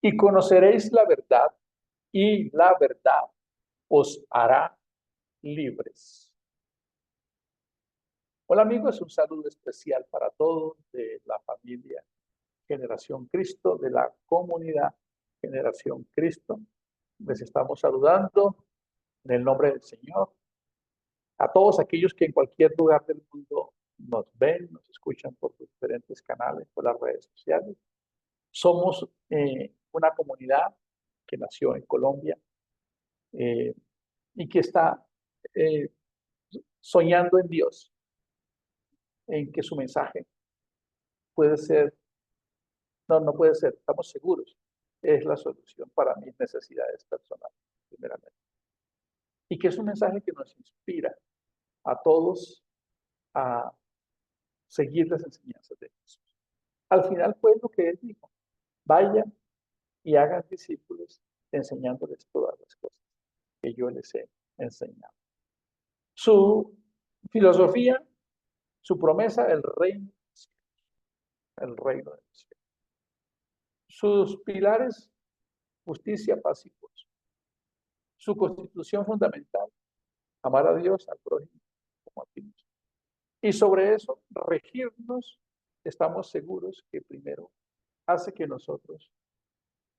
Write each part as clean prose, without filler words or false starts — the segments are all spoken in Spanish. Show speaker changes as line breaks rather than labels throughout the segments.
y conoceréis la verdad, y la verdad os hará libres. Hola amigos, un saludo especial para todos de la familia Generación Cristo, de la comunidad Generación Cristo. Les estamos saludando en el nombre del Señor. A todos aquellos que en cualquier lugar del mundo nos ven, nos escuchan por sus diferentes canales, por las redes sociales. Somos una comunidad que nació en Colombia eh, y que está eh, soñando en Dios, en que su mensaje puede ser, no puede ser, estamos seguros, es la solución para mis necesidades personales, primeramente. Y que es un mensaje que nos inspira a todos a seguir las enseñanzas de Jesús. Al final fue lo que él dijo: vayan y hagan discípulos enseñándoles todas las cosas que yo les he enseñado. Su filosofía, su promesa, el reino de los cielos. Sus pilares, justicia, paz y gozo. Su constitución fundamental, amar a Dios, al prójimo como a ti mismo. Y sobre eso, regirnos, estamos seguros que primero hace que nosotros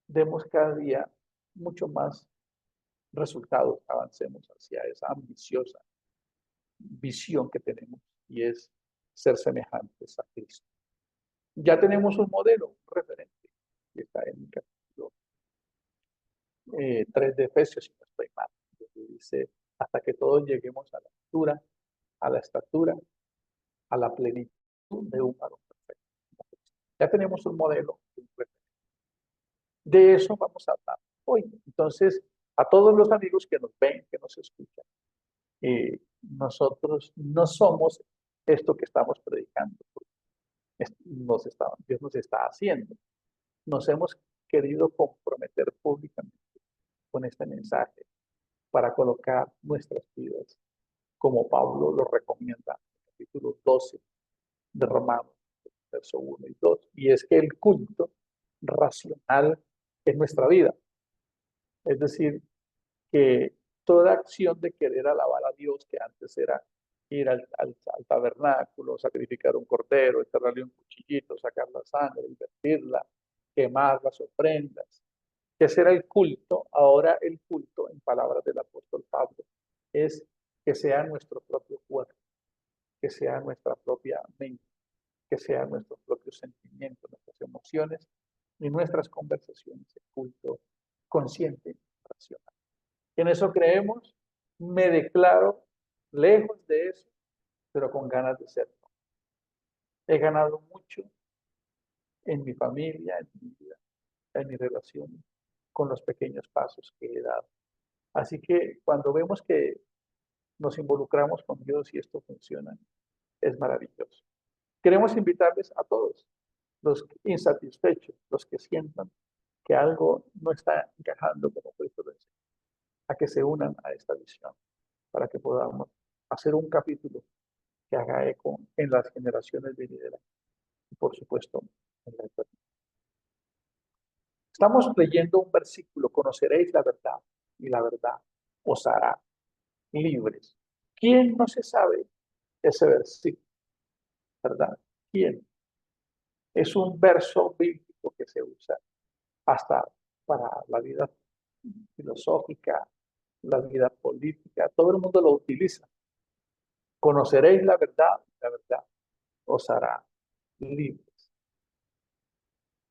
demos cada día mucho más resultados, avancemos hacia esa ambiciosa visión que tenemos, y es ser semejantes a Cristo. Ya tenemos un modelo, un referente, que está en el capítulo 3 de Efesios, si no estoy mal, donde dice: hasta que todos lleguemos a la altura, a la estatura, a la plenitud de un varón perfecto. Ya tenemos un modelo, un referente. De eso vamos a hablar hoy. Entonces, a todos los amigos que nos ven, que nos escuchan, nosotros no somos esto que estamos predicando. Dios nos está haciendo. Nos hemos querido comprometer públicamente con este mensaje para colocar nuestras vidas, como Pablo lo recomienda en el capítulo 12 de Romanos, verso 1 y 2. Y es que el culto racional es nuestra vida. Es decir, que toda acción de querer alabar a Dios, que antes era ir al tabernáculo, sacrificar un cordero, enterrarle un cuchillito, sacar la sangre, invertirla, quemar las ofrendas, que ese era el culto. Ahora el culto, en palabras del apóstol Pablo, es que sea nuestro propio cuerpo, que sea nuestra propia mente, que sean nuestros propios sentimientos, nuestras emociones y nuestras conversaciones, el culto consciente, racional. En eso creemos, me declaro lejos de eso, pero con ganas de serlo. He ganado mucho en mi familia, en mi vida, en mis relaciones, con los pequeños pasos que he dado. Así que cuando vemos que nos involucramos con Dios y esto funciona, es maravilloso. Queremos invitarles a todos, los insatisfechos, los que sientan que algo no está encajando como Cristo lo enseña, a que se unan a esta visión, para que podamos hacer un capítulo que haga eco en las generaciones venideras y, por supuesto, en la eternidad. Estamos leyendo un versículo: conoceréis la verdad y la verdad os hará libres. ¿Quién no se sabe ese versículo? ¿Verdad? ¿Quién? Es un verso bíblico que se usa hasta para la vida filosófica, la vida política, todo el mundo lo utiliza. Conoceréis la verdad os hará libres.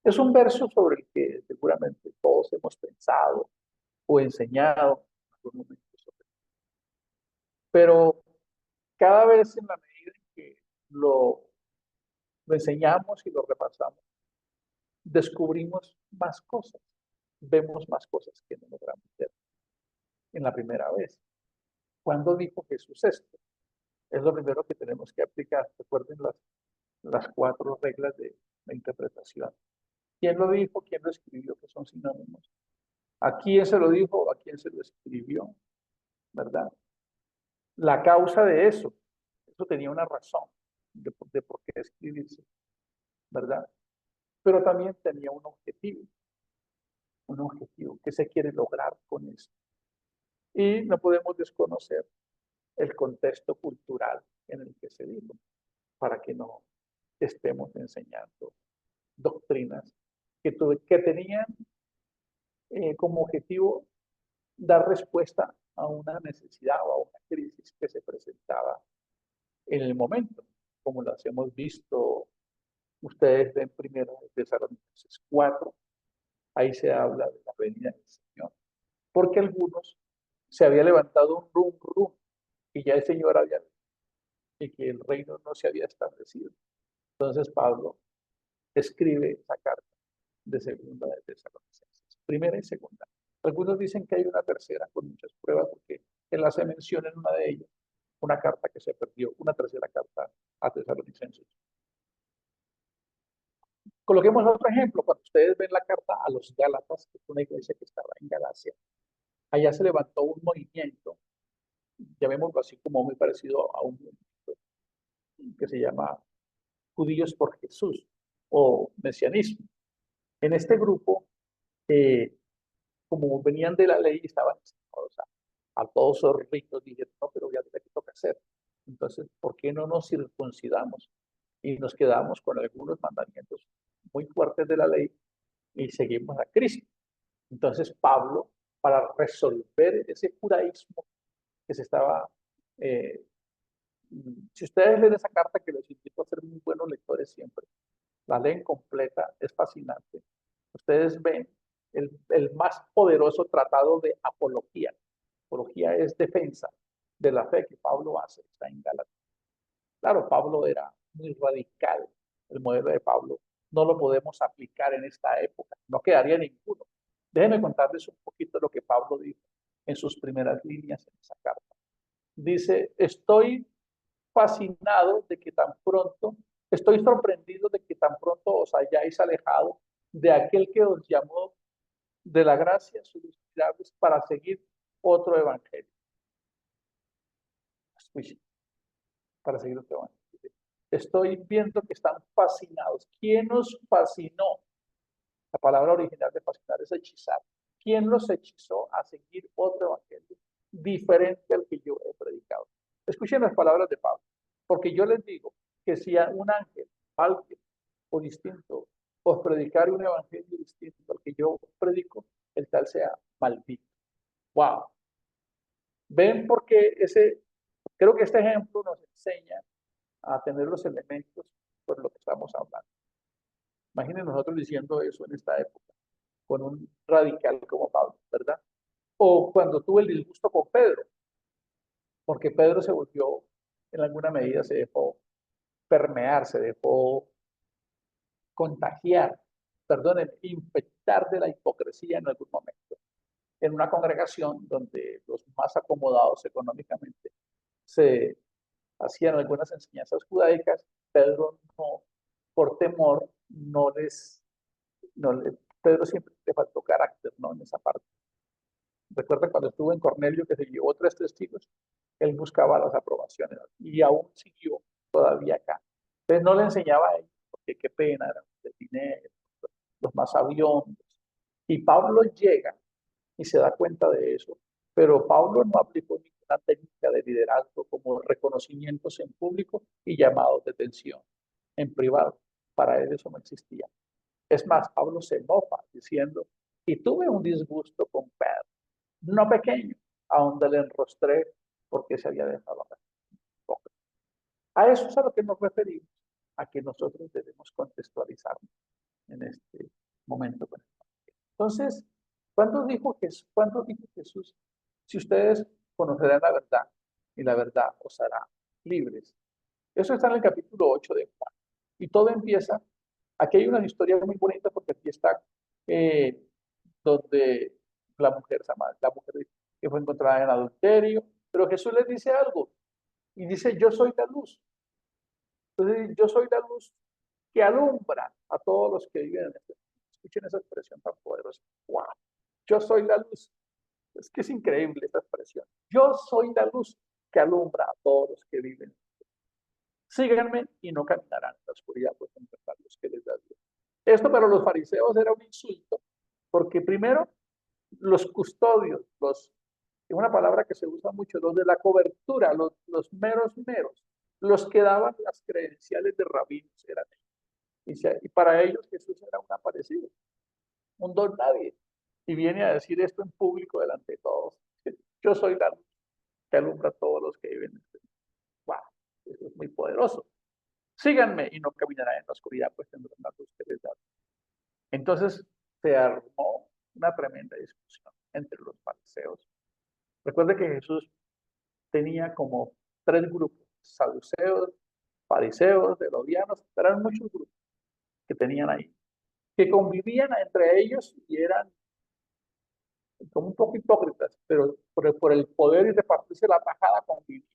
Es un verso sobre el que seguramente todos hemos pensado o enseñado en algún momento sobre. Pero cada vez, en la medida en que lo enseñamos y lo repasamos, descubrimos más cosas, vemos más cosas que no logramos ver en la primera vez. ¿Cuándo dijo Jesús esto? Es lo primero que tenemos que aplicar. Recuerden las 4 reglas de la interpretación. ¿Quién lo dijo? ¿Quién lo escribió? Que son sinónimos. ¿A quién se lo dijo? ¿A quién se lo escribió? ¿Verdad? La causa de eso tenía una razón de por qué escribirse, ¿verdad? Pero también tenía un objetivo. un objetivo. ¿Qué se quiere lograr con esto? Y no podemos desconocer el contexto cultural en el que se dijo, para que no estemos enseñando doctrinas que tenían como objetivo dar respuesta a una necesidad o a una crisis que se presentaba en el momento, como las hemos visto. Ustedes ven primero de Tesalonicenses 4, ahí se habla de la venida del Señor, porque algunos se había levantado un rum rum y ya el Señor había y que el reino no se había establecido. Entonces Pablo escribe esa carta de segunda de Tesalonicenses, primera y segunda. Algunos dicen que hay una tercera con muchas pruebas porque él hace mención en una de ellas, una carta que se perdió, una tercera carta a Tesalonicenses. Coloquemos otro ejemplo. Cuando ustedes ven la carta a los Gálatas, que es una iglesia que estaba en Galacia, allá se levantó un movimiento, llamémoslo así como muy parecido a un movimiento que se llama Judíos por Jesús o Mesianismo. En este grupo, como venían de la ley, estaban enseñados a todos esos ritos, dijeron, no, pero ya qué toca hacer. Entonces, ¿por qué no nos circuncidamos? Y nos quedamos con algunos mandamientos muy fuertes de la ley y seguimos a Cristo. Entonces Pablo, para resolver ese judaísmo que se estaba, eh, si ustedes leen esa carta, que les invito a ser muy buenos lectores siempre, la leen completa, es fascinante. Ustedes ven el más poderoso tratado de apología. Apología es defensa de la fe que Pablo hace, está en Gálatas. Claro, Pablo era muy radical. El modelo de Pablo no lo podemos aplicar en esta época, no quedaría ninguno. Déjenme contarles un poquito lo que Pablo dijo en sus primeras líneas en esa carta. Dice, estoy fascinado de que tan pronto, estoy sorprendido de que tan pronto os hayáis alejado de aquel que os llamó de la gracia sus mirables para seguir otro evangelio. Para seguir otro evangelio. Estoy viendo que están fascinados. ¿Quién nos fascinó? La palabra original de fascinar es hechizar. ¿Quién los hechizó a seguir otro evangelio diferente al que yo he predicado? Escuchen las palabras de Pablo, porque yo les digo que si a un ángel, alguien o distinto, os predicar un evangelio distinto al que yo predico, el tal sea maldito. Wow. ¿Ven por qué creo que este ejemplo nos enseña a tener los elementos por lo que estamos hablando? Imaginen nosotros diciendo eso en esta época, con un radical como Pablo, ¿verdad? O cuando tuve el disgusto con Pedro, porque Pedro se volvió, en alguna medida se dejó permear, se dejó contagiar, perdonen, infectar de la hipocresía en algún momento. En una congregación donde los más acomodados económicamente se hacían algunas enseñanzas judaicas, Pedro no, por temor, Pedro siempre le faltó carácter, ¿no? En esa parte. Recuerda cuando estuvo en Cornelio que se llevó 3 testigos, él buscaba las aprobaciones y aún siguió todavía acá. Entonces no le enseñaba a ellos, porque qué pena, eran de dinero, los más aviondos. Y Pablo llega y se da cuenta de eso, pero Pablo no aplicó ninguna técnica de liderazgo como reconocimientos en público y llamados de atención en privado. Para él eso no existía. Es más, Pablo se mofa diciendo, y tuve un disgusto con Pedro, no pequeño, a donde le enrostré porque se había dejado hablar. A eso es a lo que nos referimos, a que nosotros debemos contextualizarnos en este momento. Entonces, ¿cuándo dijo Jesús? Si ustedes conocerán la verdad y la verdad os hará libres. Eso está en el capítulo 8 de Juan. Y todo empieza, aquí hay una historia muy bonita porque aquí está eh, donde la mujer que fue encontrada en adulterio, pero Jesús les dice algo y dice, yo soy la luz. Entonces, yo soy la luz que alumbra a todos los que viven en este mundo. Escuchen esa expresión tan poderosa. ¡Wow! Yo soy la luz. Es que es increíble esta expresión. Yo soy la luz que alumbra a todos los que viven. Síganme y no caminarán en la oscuridad, pues encontrar los que les da Dios. Esto para los fariseos era un insulto, Porque primero, los custodios, es una palabra que se usa mucho, los de la cobertura, los meros meros, los que daban las credenciales de rabinos eran ellos. Y para ellos Jesús era un aparecido, un don nadie. Y viene a decir esto en público delante de todos. Yo soy la luz que alumbra a todos los que viven en este mundo. Wow, eso es muy poderoso. Síganme y no caminarán en la oscuridad, pues tendrán la luz que les da. Entonces se armó una tremenda discusión entre los fariseos. Recuerde que Jesús tenía como tres grupos: saduceos, fariseos, herodianos, eran muchos grupos que tenían ahí, que convivían entre ellos y eran como un poco hipócritas, pero por el poder y repartirse la tajada convivían.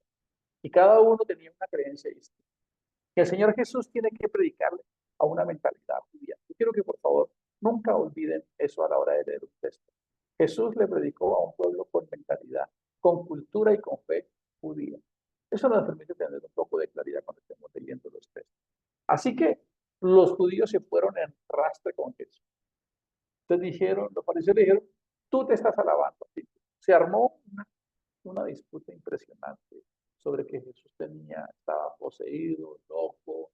Y cada uno tenía una creencia distinta. Que el Señor Jesús tiene que predicarle a una mentalidad judía. Yo quiero que por favor nunca olviden eso a la hora de leer un texto. Jesús le predicó a un pueblo con mentalidad, con cultura y con fe judía. Eso nos permite tener un poco de claridad cuando estemos leyendo los textos. Así que los judíos se fueron en rastre con Jesús. Entonces dijeron, los fariseos le dijeron, tú te estás alabando. Se armó una disputa impresionante sobre que Jesús estaba poseído, loco,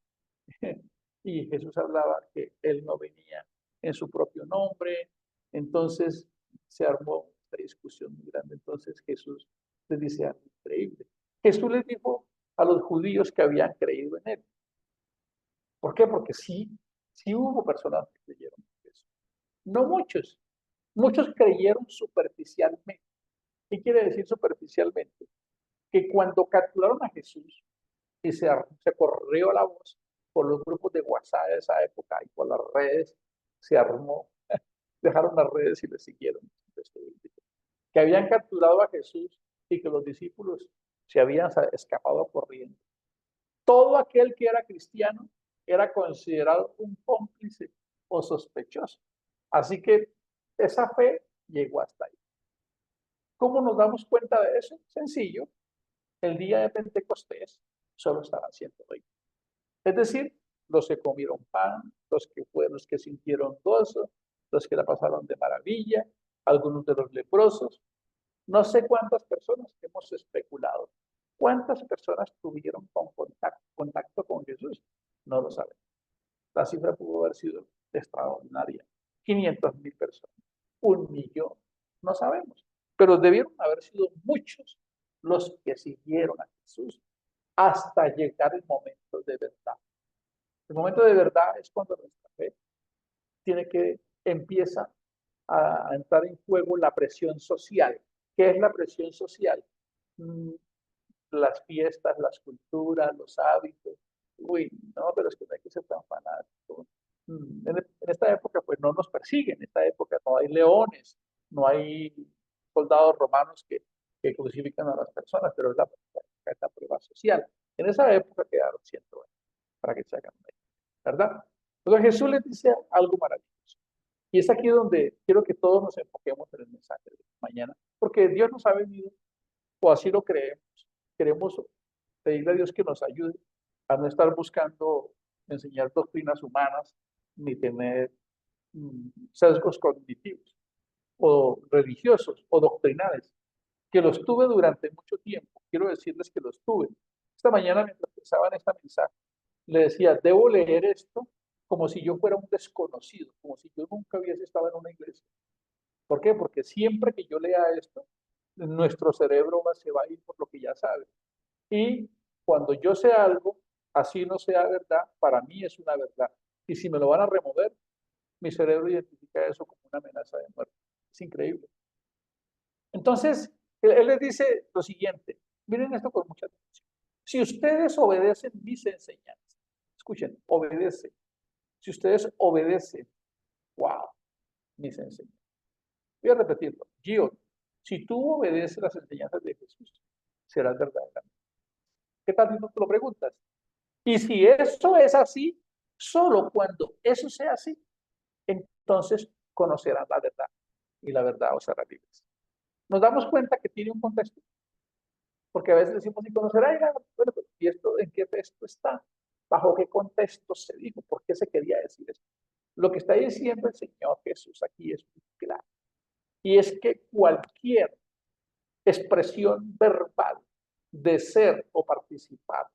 y Jesús hablaba que él no venía en su propio nombre. Entonces se armó esta discusión muy grande. Entonces Jesús les dice algo increíble. Jesús les dijo a los judíos que habían creído en él. ¿Por qué? Porque sí hubo personas que creyeron en eso. No muchos. Muchos creyeron superficialmente. ¿Qué quiere decir superficialmente? Que cuando capturaron a Jesús y se corrió la voz por los grupos de WhatsApp de esa época y por las redes, se armó, dejaron las redes y le siguieron. Que habían capturado a Jesús y que los discípulos se habían escapado corriendo. Todo aquel que era cristiano era considerado un cómplice o sospechoso. Así que esa fe llegó hasta ahí. ¿Cómo nos damos cuenta de eso? Sencillo. El día de Pentecostés solo estaban 120. Es decir, los que comieron pan, los que sintieron gozo, los que la pasaron de maravilla, algunos de los leprosos. No sé cuántas personas hemos especulado. ¿Cuántas personas tuvieron contacto con Jesús? No lo sabemos. La cifra pudo haber sido extraordinaria. 500,000 personas, 1,000,000, no sabemos. Pero debieron haber sido muchos los que siguieron a Jesús hasta llegar el momento de verdad. El momento de verdad es cuando nuestra fe empieza a entrar en juego la presión social. ¿Qué es la presión social? Las fiestas, las culturas, los hábitos. Uy, no, pero es que no hay que ser tan fanático. En esta época, pues no nos persiguen. En esta época no hay leones, no hay soldados romanos que crucifican a las personas, pero es la prueba social. En esa época quedaron 120, para que se hagan una idea, ¿verdad? Entonces Jesús les dice algo maravilloso. Y es aquí donde quiero que todos nos enfoquemos en el mensaje de mañana, porque Dios nos ha venido, o así lo creemos. Queremos pedirle a Dios que nos ayude a no estar buscando enseñar doctrinas humanas ni tener sesgos cognitivos o religiosos o doctrinales, que los tuve durante mucho tiempo. Quiero decirles que los tuve. Esta mañana, mientras pensaba en esta mensaje, le decía, debo leer esto como si yo fuera un desconocido, como si yo nunca hubiese estado en una iglesia. ¿Por qué? Porque siempre que yo lea esto, nuestro cerebro se va a ir por lo que ya sabe. Y cuando yo sé algo, así no sea verdad, para mí es una verdad. Y si me lo van a remover, mi cerebro identifica eso como una amenaza de muerte. Es increíble. Entonces, él les dice lo siguiente, miren esto con mucha atención. Si ustedes obedecen mis enseñanzas, escuchen, obedecen. Si ustedes obedecen, wow, mis enseñanzas. Voy a repetirlo. Gio, si tú obedeces las enseñanzas de Jesús, serás verdaderamente. ¿Qué tal si tú te lo preguntas? Y si eso es así, solo cuando eso sea así, entonces conocerán la verdad y la verdad os hará libres. Nos damos cuenta que tiene un contexto, porque a veces decimos, y conocerá, bueno, ¿y esto en qué texto está? ¿Bajo qué contexto se dijo? ¿Por qué se quería decir esto? Lo que está diciendo el Señor Jesús aquí es y es que cualquier expresión verbal de ser o participar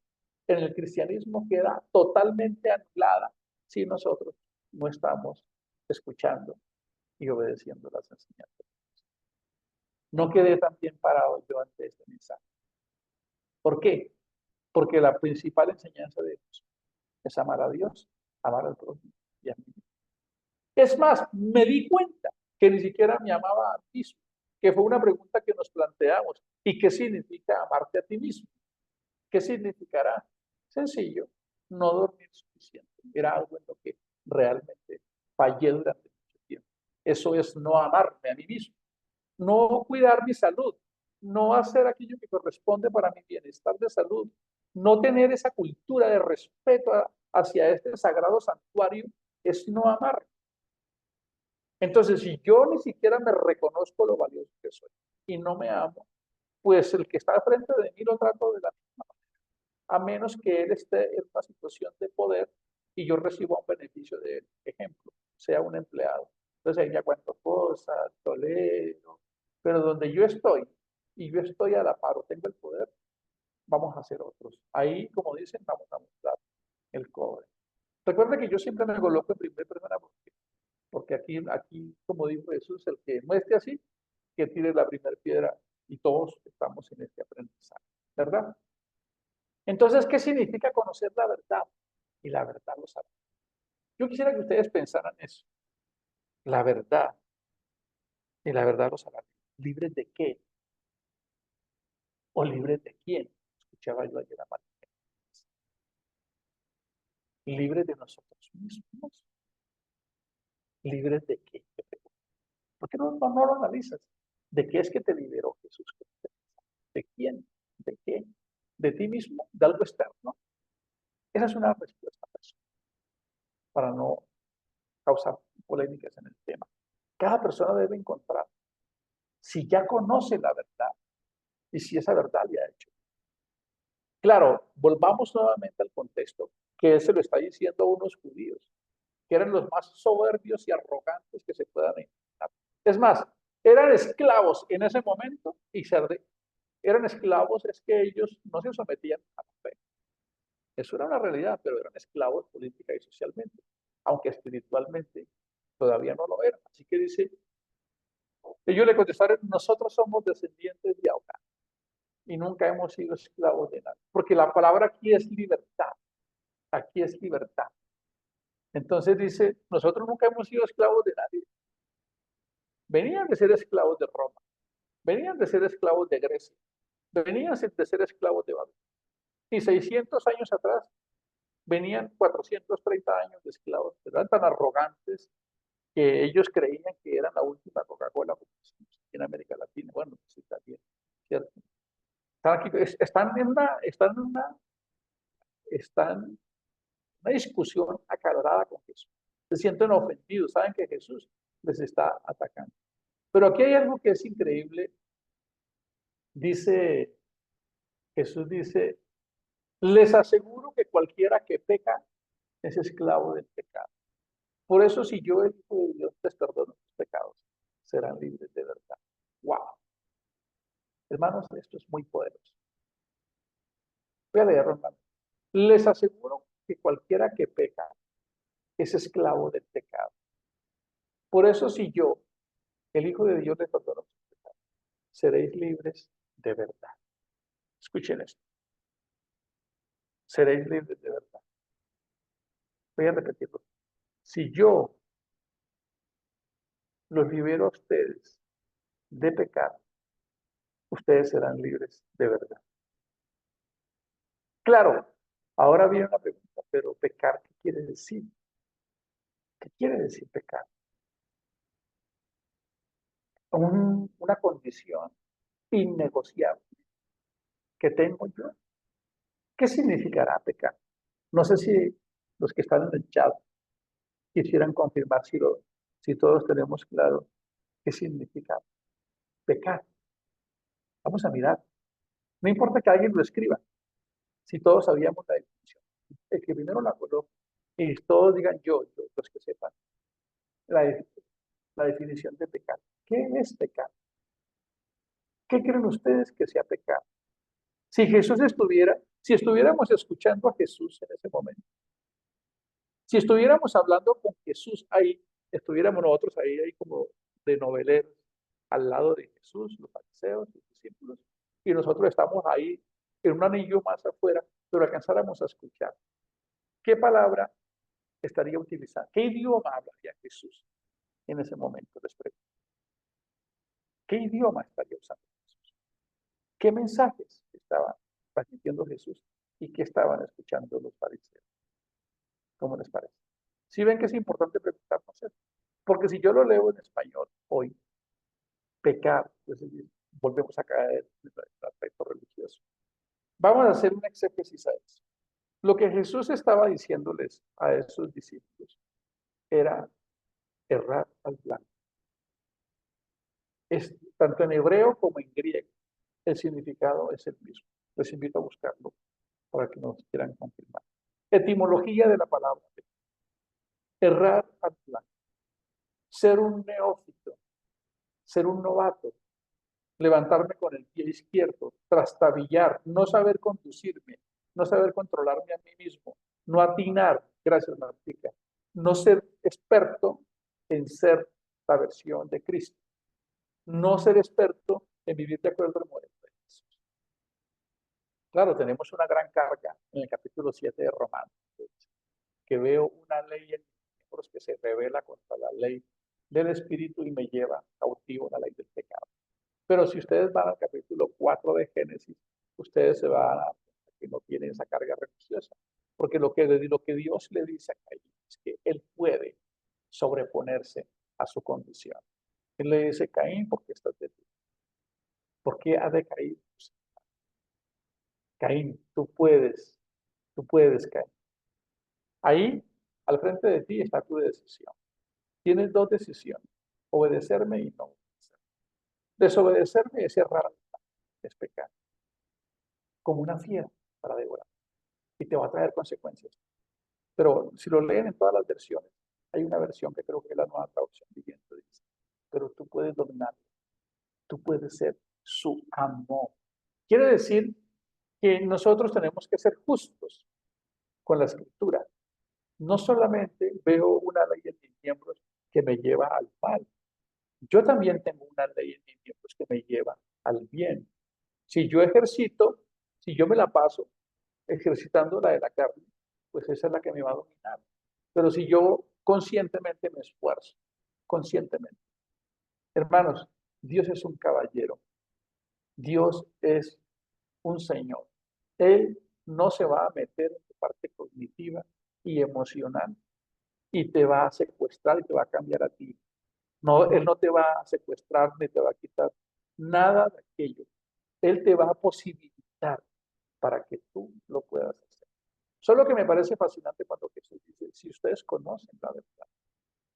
en el cristianismo queda totalmente anulada si nosotros no estamos escuchando y obedeciendo las enseñanzas. No quedé tan bien parado yo ante este mensaje. ¿Por qué? Porque la principal enseñanza de Dios es amar a Dios, amar al prójimo y a mí mismo. Es más, me di cuenta que ni siquiera me amaba a mí mismo, que fue una pregunta que nos planteamos. ¿Y qué significa amarte a ti mismo? ¿Qué significará? Sencillo, no dormir suficiente. Era algo en lo que realmente fallé durante mucho tiempo. Eso es no amarme a mí mismo, no cuidar mi salud, no hacer aquello que corresponde para mi bienestar de salud, no tener esa cultura de respeto hacia este sagrado santuario, es no amar. Entonces, si yo ni siquiera me reconozco lo valioso que soy y no me amo, pues el que está al frente de mí lo trato de la misma manera, a menos que él esté en una situación de poder y yo reciba un beneficio de él. Ejemplo, sea un empleado. Entonces ahí ya cuento cosas, tolero, pero donde yo estoy y yo estoy a la par o tengo el poder, vamos a hacer otros. Ahí, como dicen, vamos a mostrar el cobre. Recuerda que yo siempre me coloco en primera persona porque aquí, como dijo Jesús, el que no esté así, que tire la primera piedra y todos estamos en este aprendizaje, ¿verdad? Entonces, ¿qué significa conocer la verdad? Y la verdad lo sabe. Yo quisiera que ustedes pensaran eso. La verdad, y la verdad lo sabrá. ¿Libres de qué? ¿O libres de quién? Escuchaba yo ayer a María. ¿Libres de nosotros mismos? ¿Libres de qué? ¿Por qué no lo analizas? ¿De qué es que te liberó Jesús? ¿De quién? ¿De qué? ¿De ti mismo? ¿De algo externo? Esa es una respuesta personal para no causar polémicas en el tema. Cada persona debe encontrar si ya conoce la verdad y si esa verdad le ha hecho. Claro, volvamos nuevamente al contexto, que él se lo está diciendo a unos judíos, que eran los más soberbios y arrogantes que se puedan imaginar. Es más, eran esclavos en ese momento y eran esclavos, es que ellos no se sometían a la fe. Eso era una realidad, pero eran esclavos política y socialmente, aunque espiritualmente todavía no lo eran. Así que dice, ellos le contestaron, nosotros somos descendientes de Abraham y nunca hemos sido esclavos de nadie, porque la palabra aquí es libertad. Entonces dice, nosotros nunca hemos sido esclavos de nadie. Venían de ser esclavos de Roma, venían de ser esclavos de Grecia, venían de ser esclavos de Babilonia. Y 600 años atrás venían 430 años de esclavos, eran tan arrogantes que ellos creían que eran la última Coca-Cola en América Latina. Bueno, sí, también, ¿cierto? Están, aquí, están en una discusión acalorada con Jesús. Se sienten ofendidos, saben que Jesús les está atacando. Pero aquí hay algo que es increíble. Dice, Jesús dice, les aseguro que cualquiera que peca es esclavo del pecado. Por eso, si yo, el Hijo de Dios, les perdono sus pecados, serán libres de verdad. ¡Wow! Hermanos, esto es muy poderoso. Voy a leerlo, hermano. Les aseguro que cualquiera que peca es esclavo del pecado. Por eso, si yo, el Hijo de Dios, les perdono sus pecados, seréis libres de verdad. Escuchen esto. Seréis libres de verdad. Voy a repetirlo. Si yo los libero a ustedes de pecado, ustedes serán libres de verdad. Claro, ahora viene una pregunta, pero pecar, ¿qué quiere decir? ¿Qué quiere decir pecar? Una condición innegociable que tengo yo. ¿Qué significará pecar? No sé si los que están en el chat quisieran confirmar si todos tenemos claro qué significa pecar. Vamos a mirar. No importa que alguien lo escriba, si todos sabíamos la definición. El que primero la coloque y todos digan yo, los que sepan la definición de pecado. ¿Qué es pecado? ¿Qué creen ustedes que sea pecado? Si Jesús estuviera, si estuviéramos escuchando a Jesús en ese momento, si estuviéramos hablando con Jesús ahí, estuviéramos nosotros ahí como de noveleros, al lado de Jesús, los fariseos, los discípulos, y nosotros estamos ahí en un anillo más afuera, pero alcanzáramos a escuchar. ¿Qué palabra estaría utilizando? ¿Qué idioma hablaría Jesús en ese momento? Les pregunto. ¿Qué idioma estaría usando Jesús? ¿Qué mensajes estaba transmitiendo Jesús y qué estaban escuchando los fariseos? ¿Cómo les parece? ¿Sí ven que es importante preguntarnos eso? Porque si yo lo leo en español hoy, pecar, pues volvemos a caer en el aspecto religioso. Vamos a hacer una exégesis a eso. Lo que Jesús estaba diciéndoles a esos discípulos era errar al blanco. Es, tanto en hebreo como en griego, el significado es el mismo. Les invito a buscarlo para que nos quieran confirmar. Etimología de la palabra. Errar al blanco. Ser un neófito, ser un novato, levantarme con el pie izquierdo, trastabillar, no saber conducirme, no saber controlarme a mí mismo, no atinar, gracias Martica, no ser experto en ser la versión de Cristo, no ser experto en vivir de acuerdo al modelo de Jesús. Claro, tenemos una gran carga en el capítulo 7 de Romanos, que veo una ley en miembros que se revela contra la ley del Espíritu y me lleva cautivo a la ley del pecado. Pero si ustedes van al capítulo 4 de Génesis, ustedes se van a dar cuenta que no tienen esa carga religiosa. Porque lo que Dios le dice a Caín es que él puede sobreponerse a su condición. Él le dice, Caín, ¿por qué estás de ti? ¿Por qué ha decaído? Caín, tú puedes, Caín. Ahí, al frente de ti, está tu decisión. Tienes dos decisiones, obedecerme y no obedecerme. Desobedecerme es errar, es pecar, como una fiera para devorar. Y te va a traer consecuencias. Pero si lo leen en todas las versiones, hay una versión que creo que es la nueva traducción viviente, dice, pero tú puedes dominarlo, tú puedes ser su amo. Quiere decir que nosotros tenemos que ser justos con la escritura. No solamente veo una ley en mis miembros que me lleva al mal, yo también tengo una ley en mis miembros que me lleva al bien. Si yo ejercito, si yo me la paso ejercitando la de la carne, pues esa es la que me va a dominar. Pero si yo conscientemente me esfuerzo, conscientemente. Hermanos, Dios es un caballero, Dios es un señor. Él no se va a meter en tu parte cognitiva y emocional y te va a secuestrar y te va a cambiar a ti. No, Él no te va a secuestrar ni te va a quitar nada de aquello. Él te va a posibilitar para que tú lo puedas hacer. Solo que me parece fascinante cuando Jesús dice, si ustedes conocen la verdad,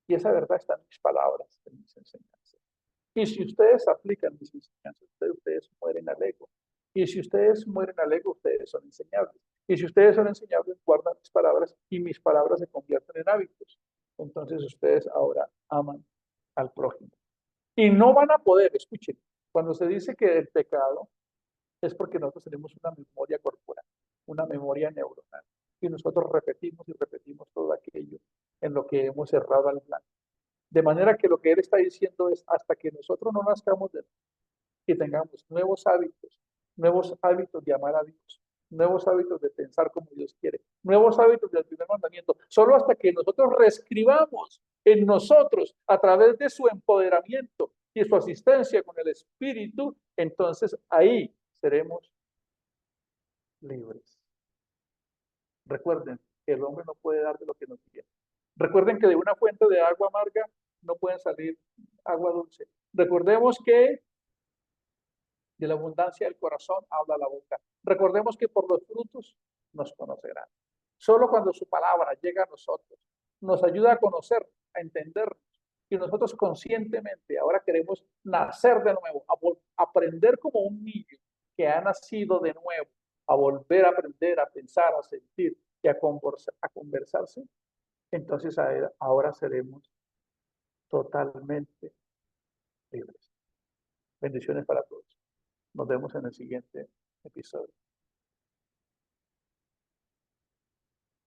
y esa verdad está en mis palabras, en mis enseñanzas. Y si ustedes aplican mis enseñanzas, ustedes mueren al ego. Y si ustedes mueren al ego, ustedes son enseñables. Y si ustedes son enseñables, guardan mis palabras y mis palabras se convierten en hábitos. Entonces ustedes ahora aman al prójimo. Y no van a poder, escuchen, cuando se dice que el pecado es porque nosotros tenemos una memoria corporal, una memoria neuronal. Y nosotros repetimos y repetimos todo aquello en lo que hemos errado al blanco. De manera que lo que él está diciendo es hasta que nosotros no nazcamos de nuevo y tengamos nuevos hábitos de amar a Dios, nuevos hábitos de pensar como Dios quiere, nuevos hábitos del primer mandamiento, solo hasta que nosotros reescribamos en nosotros a través de su empoderamiento y su asistencia con el Espíritu, entonces ahí seremos libres. Recuerden que el hombre no puede dar de lo que no tiene. Recuerden que de una fuente de agua amarga no puede salir agua dulce. Recordemos que de la abundancia del corazón habla la boca. Recordemos que por los frutos nos conocerán. Solo cuando su palabra llega a nosotros, nos ayuda a conocer, a entendernos. Y nosotros conscientemente ahora queremos nacer de nuevo, aprender como un niño que ha nacido de nuevo, a volver a aprender, a pensar, a sentir y a conversarse. Entonces ahora seremos totalmente libres. Bendiciones para todos. Nos vemos en el siguiente episodio.